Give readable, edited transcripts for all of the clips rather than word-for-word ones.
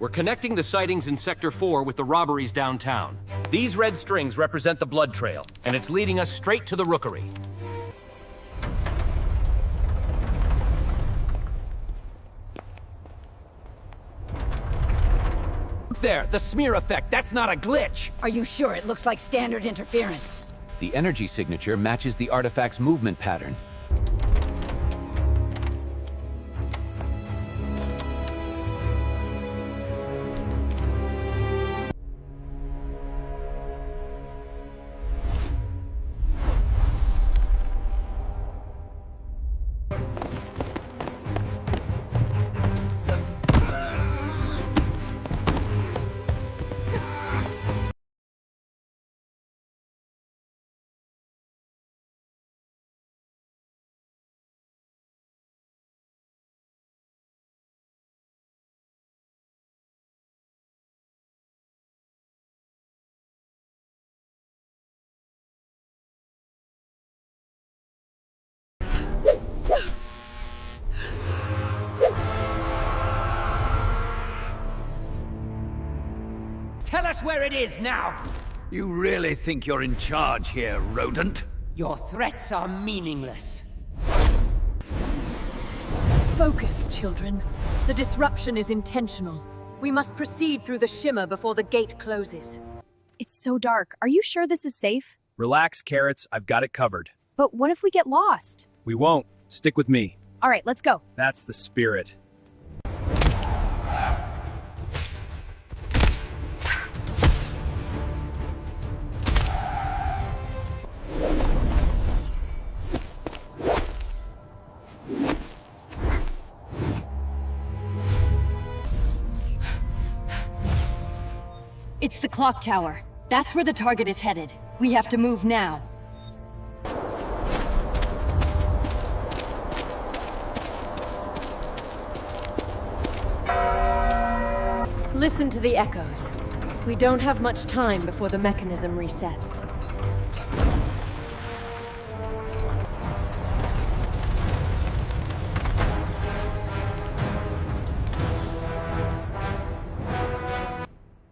We're connecting the sightings in Sector 4 with the robberies downtown. These red strings represent the blood trail, and it's leading us straight to the rookery. There, the smear effect, that's not a glitch! Are you sure it looks like standard interference? The energy signature matches the artifact's movement pattern. Tell us where it is now! You really think you're in charge here, rodent? Your threats are meaningless. Focus, children. The disruption is intentional. We must proceed through the shimmer before the gate closes. It's so dark. Are you sure this is safe? Relax, Carrots. I've got it covered. But what if we get lost? We won't. Stick with me. All right, let's go. That's the spirit. It's the clock tower. That's where the target is headed. We have to move now. Listen to the echoes. We don't have much time before the mechanism resets.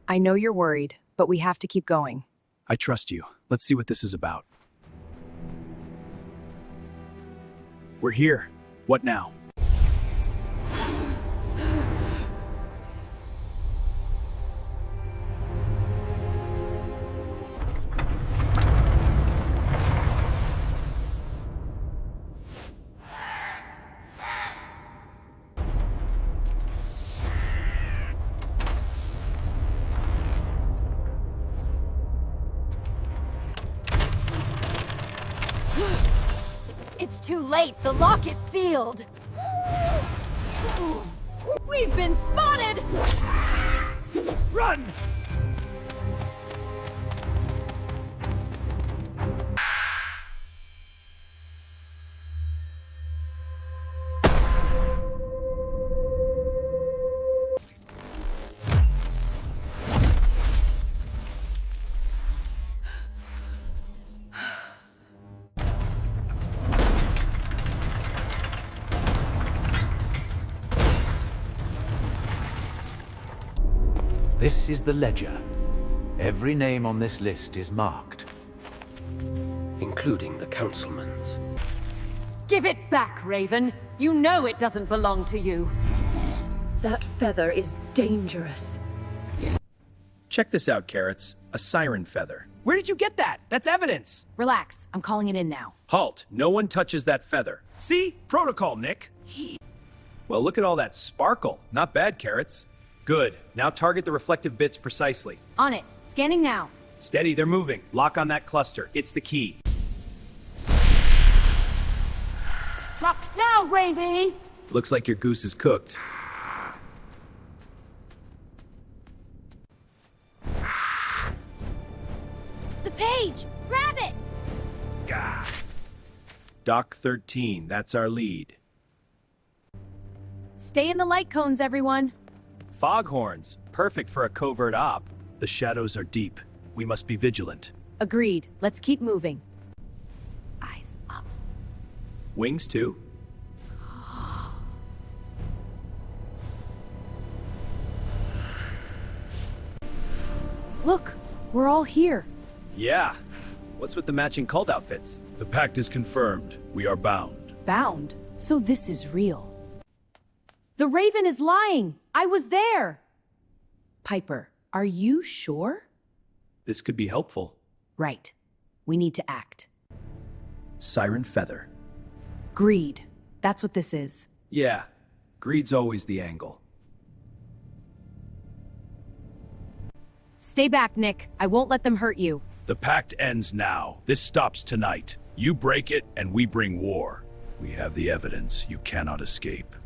I know you're worried, but we have to keep going. I trust you. Let's see what this is about. We're here. What now? It's too late. The lock is sealed. We've been spotted! Run! This is the ledger. Every name on this list is marked. Including the councilman's. Give it back, Raven! You know it doesn't belong to you. That feather is dangerous. Check this out, Carrots. A siren feather. Where did you get that? That's evidence! Relax. I'm calling it in now. Halt! No one touches that feather. See? Protocol, Nick! Well, look at all that sparkle. Not bad, Carrots. Good. Now target the reflective bits precisely. On it. Scanning now. Steady, they're moving. Lock on that cluster. It's the key. Drop now, Raven! Looks like your goose is cooked. The page! Grab it! Doc 13, that's our lead. Stay in the light cones, everyone. Foghorns, perfect for a covert op. The shadows are deep. We must be vigilant. Agreed. Let's keep moving. Eyes up. Wings too? Look, we're all here. Yeah. What's with the matching cult outfits? The pact is confirmed. We are bound. Bound? So this is real. The Raven is lying! I was there! Piper, are you sure? This could be helpful. Right. We need to act. Siren Feather. Greed. That's what this is. Yeah. Greed's always the angle. Stay back, Nick. I won't let them hurt you. The pact ends now. This stops tonight. You break it, and we bring war. We have the evidence. You cannot escape.